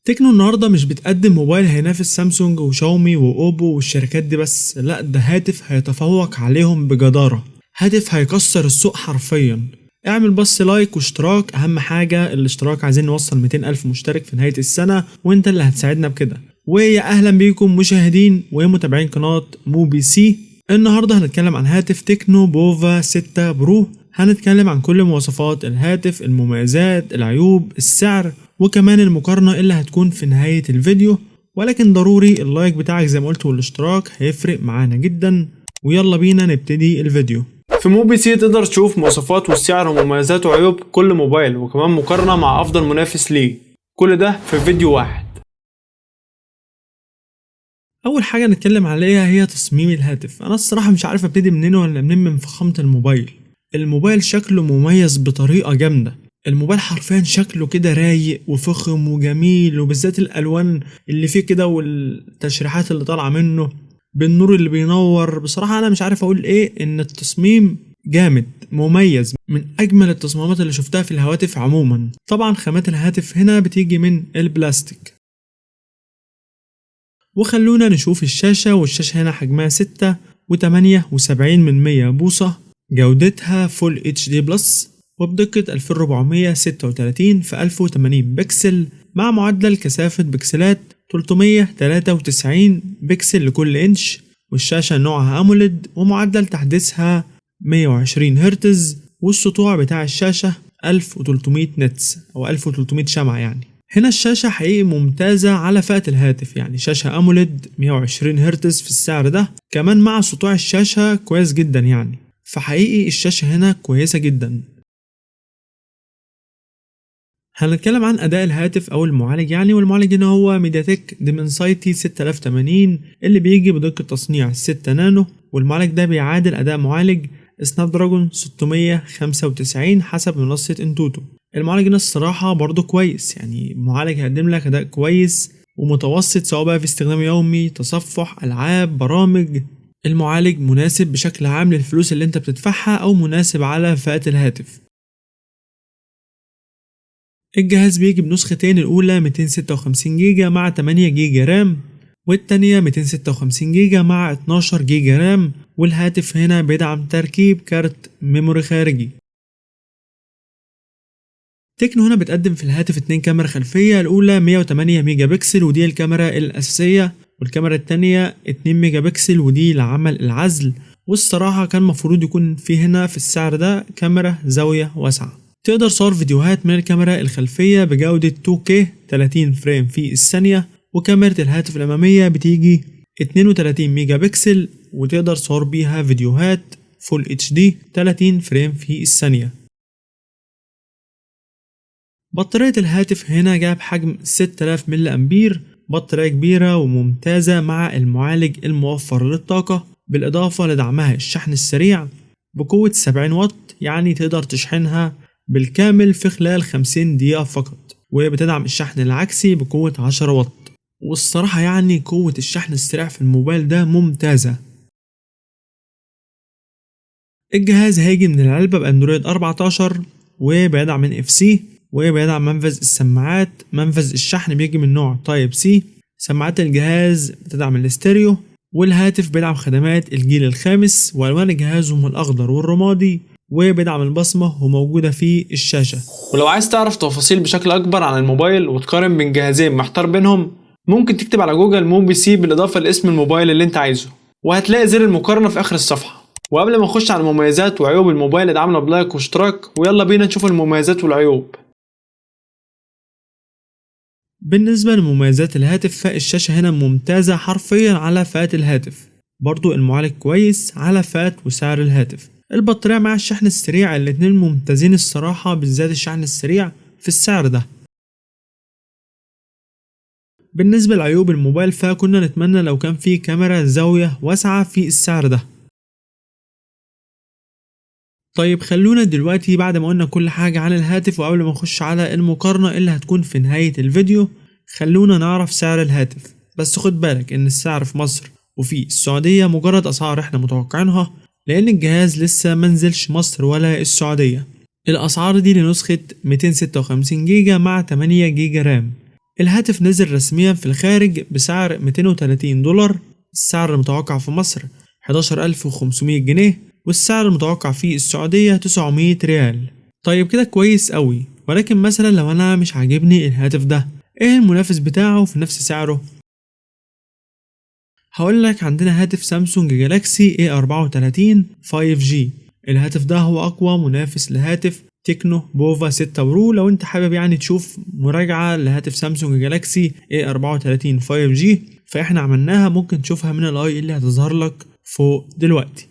تكنو النهارده مش بتقدم موبايل هينافس سامسونج وشاومي واوبو والشركات دي بس، لا ده هاتف هيتفوق عليهم بجدارة، هاتف هيكسر السوق حرفيا. اعمل بس لايك واشتراك، اهم حاجة الاشتراك، عايزين نوصل 200 الف مشترك في نهاية السنة وانت اللي هتساعدنا بكده. ويا اهلا بيكم مشاهدين ومتابعين قناة موبي سي. النهارده هنتكلم عن هاتف تكنو بوفا 6 برو، هنتكلم عن كل مواصفات الهاتف، المميزات، العيوب، السعر، وكمان المقارنة اللي هتكون في نهاية الفيديو. ولكن ضروري اللايك بتاعك زي ما قلت والاشتراك هيفرق معانا جدا. ويلا بينا نبتدي الفيديو. في موبي سي تقدر تشوف مواصفات والسعر ومميزات وعيوب كل موبايل، وكمان مقارنة مع افضل منافس ليه، كل ده في فيديو واحد. اول حاجة نتكلم عليها هي تصميم الهاتف. انا الصراحة مش عارف ابتدي منين ولا منين من فخامة الموبايل. الموبايل شكله مميز بطريقة جامدة، الموبايل حرفيا شكله كده رايق وفخم وجميل، وبالذات الالوان اللي فيه كده والتشريحات اللي طالعة منه بالنور اللي بينور. بصراحة انا مش عارف اقول ايه، ان التصميم جامد مميز، من اجمل التصميمات اللي شفتها في الهواتف عموما. طبعا خامات الهاتف هنا بتيجي من البلاستيك. وخلونا نشوف الشاشة، والشاشة هنا حجمها 6.78 بوصة، جودتها فول اتش دي بلس، وبدقة 2436 في 1080 بكسل، مع معدل كثافة بكسلات 393 بكسل لكل انش. والشاشة نوعها أموليد، ومعدل تحديثها 120 هرتز، والسطوع بتاع الشاشة 1300 نتس أو 1300 شمعة يعني. هنا الشاشة حقيقي ممتازة على فئة الهاتف، يعني شاشة أموليد 120 هرتز في السعر ده، كمان مع سطوع الشاشة كويس جدا يعني، فحقيقي الشاشة هنا كويسة جدا. هنتكلم عن أداء الهاتف أو المعالج يعني، والمعالج هنا هو ميدياتك ديمنسايتي 6080 اللي بيجي بدقة تصنيع 6 نانو، والمعالج ده بيعادل أداء معالج سناب دراجون 695 حسب منصة انتوتو. المعالج هنا الصراحة برضو كويس، يعني معالج هيقدم لك أداء كويس ومتوسط، سواء بقى في استخدام يومي، تصفح، ألعاب، برامج. المعالج مناسب بشكل عام للفلوس اللي انت بتدفعها، أو مناسب على فئة الهاتف. الجهاز بيجي بنسختين، الأولى 256 جيجا مع 8 جيجا رام، والتانية 256 جيجا مع 12 جيجا رام. والهاتف هنا بيدعم تركيب كارت ميموري خارجي. تكنو هنا بتقدم في الهاتف 2 كاميرا خلفية، الأولى 108 ميجا بكسل ودي الكاميرا الأساسية، والكاميرا التانية 2 ميجا بكسل ودي لعمل العزل. والصراحة كان مفروض يكون في هنا في السعر ده كاميرا زاوية واسعة. تقدر تصور فيديوهات من الكاميرا الخلفية بجودة 2K 30 فريم في الثانية. وكاميرا الهاتف الأمامية بتيجي 32 ميجا بكسل، وتقدر تصور بيها فيديوهات فول اتش دي 30 فريم في الثانية. بطارية الهاتف هنا جاب حجم 6000 ملي أمبير، بطارية كبيرة وممتازة مع المعالج الموفر للطاقة، بالإضافة لدعمها الشحن السريع بقوة 70 واط، يعني تقدر تشحنها بالكامل في خلال 50 دقيقة فقط. وبتدعم الشحن العكسي بقوة 10 واط. والصراحة يعني قوة الشحن السريع في الموبايل ده ممتازة. الجهاز هيجي من العلبة بأندرويد 14، وبيدعم من NFC، وبيدعم منفذ السماعات. منفذ الشحن بيجي من نوع تايب سي. سماعات الجهاز بتدعم الاستيريو، والهاتف بيدعم خدمات الجيل الخامس، والوان الجهاز هم الاخضر والرمادي، وبيدعم البصمة وموجودة في الشاشة. ولو عايز تعرف تفاصيل بشكل اكبر عن الموبايل وتقارن بين جهازين محتار بينهم، ممكن تكتب على جوجل موبي سي بالاضافة لاسم الموبايل اللي انت عايزه، وهتلاقي زر المقارنة في اخر الصفحة. وقبل ما نخش على المميزات وعيوب الموبايل، ادعمنا بلايك واشتراك، ويلا بينا نشوف المميزات والعيوب. بالنسبة لمميزات الهاتف، فالشاشة هنا ممتازة حرفيا على فئة الهاتف، برضو المعالج كويس على فئة وسعر الهاتف. البطارية مع الشحن السريع الاتنين ممتازين الصراحة، بالذات الشحن السريع في السعر ده. بالنسبة لعيوب الموبايل، فكنا نتمنى لو كان فيه كاميرا زاوية واسعة في السعر ده. طيب خلونا دلوقتي بعد ما قلنا كل حاجة عن الهاتف، وقبل ما نخش على المقارنة اللي هتكون في نهاية الفيديو، خلونا نعرف سعر الهاتف. بس خد بالك ان السعر في مصر وفي السعودية مجرد اسعار احنا متوقعينها، لان الجهاز لسه منزلش مصر ولا السعودية. الاسعار دي لنسخة 256 جيجا مع 8 جيجا رام. الهاتف نزل رسميا في الخارج بسعر $230. السعر المتوقع في مصر 11500 جنيه، والسعر المتوقع في السعودية 900 ريال. طيب كده كويس قوي، ولكن مثلا لو انا مش عاجبني الهاتف ده، ايه المنافس بتاعه في نفس سعره؟ هقولك عندنا هاتف سامسونج جالاكسي A34 5G. الهاتف ده هو اقوى منافس لهاتف تكنو بوفا 6 برو. لو انت حابب يعني تشوف مراجعة لهاتف سامسونج جالاكسي A34 5G فاحنا عملناها، ممكن تشوفها من الاي اللي هتظهر لك فوق دلوقتي.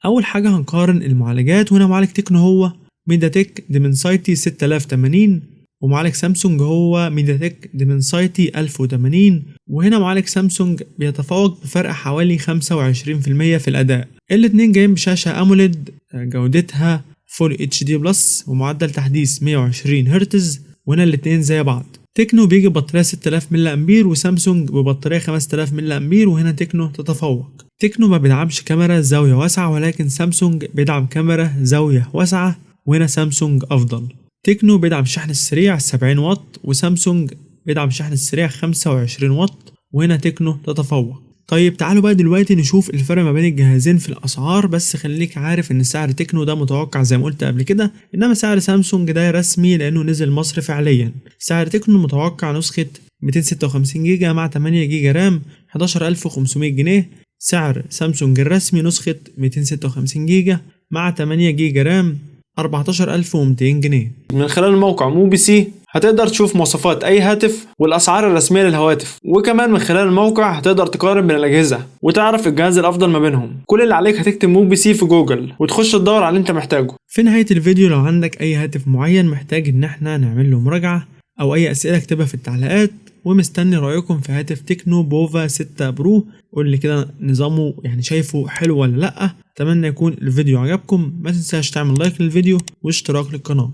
اول حاجة هنقارن المعالجات، وهنا معالج تكنو هو ميدياتك ديمنسايتي 6080، ومعالج سامسونج هو ميدياتك ديمنسايتي 1080. وهنا معالج سامسونج بيتفوق بفرق حوالي 25% في الأداء. الاتنين جايين بشاشة أموليد جودتها فول اتش دي بلس ومعدل تحديث 120 هرتز، وهنا الاتنين زي بعض. تكنو بيجي ببطارية 6000 ملي أمبير وسامسونج ببطارية 5000 ملي أمبير، وهنا تكنو تتفوق. تكنو ما بيدعمش كاميرا زاوية واسعة، ولكن سامسونج بيدعم كاميرا زاوية واسعة، وهنا سامسونج أفضل. تكنو بيدعم الشحن السريع 70 واط، وسامسونج بيدعم الشحن السريع 25 واط، وهنا تكنو تتفوق. طيب تعالوا بقى دلوقتي نشوف الفرق ما بين الجهازين في الأسعار، بس خليك عارف إن سعر تكنو ده متوقع زي ما قلت قبل كده، إنما سعر سامسونج ده رسمي لأنه نزل مصر فعليا. سعر تكنو متوقع نسخة 256 جيجا مع 8 جيجا رام 11500 جنيه. سعر سامسونج الرسمي نسخة 256 جيجا مع 8 جيجا رام 14200 جنيه. من خلال موقع موبيسي هتقدر تشوف مواصفات اي هاتف والاسعار الرسميه للهواتف، وكمان من خلال الموقع هتقدر تقارن بين الاجهزه وتعرف الجهاز الافضل ما بينهم. كل اللي عليك هتكتب موبيسي في جوجل وتخش تدور على اللي انت محتاجه. في نهايه الفيديو لو عندك اي هاتف معين محتاج ان احنا نعمل له مراجعه او اي اسئله اكتبها في التعليقات، ومستني رايكم في هاتف تكنو بوفا 6 برو. قول لي كده نظامه يعني شايفه حلو ولا لا. اتمنى يكون الفيديو عجبكم، ما تنساش تعمل لايك للفيديو واشتراك للقناه.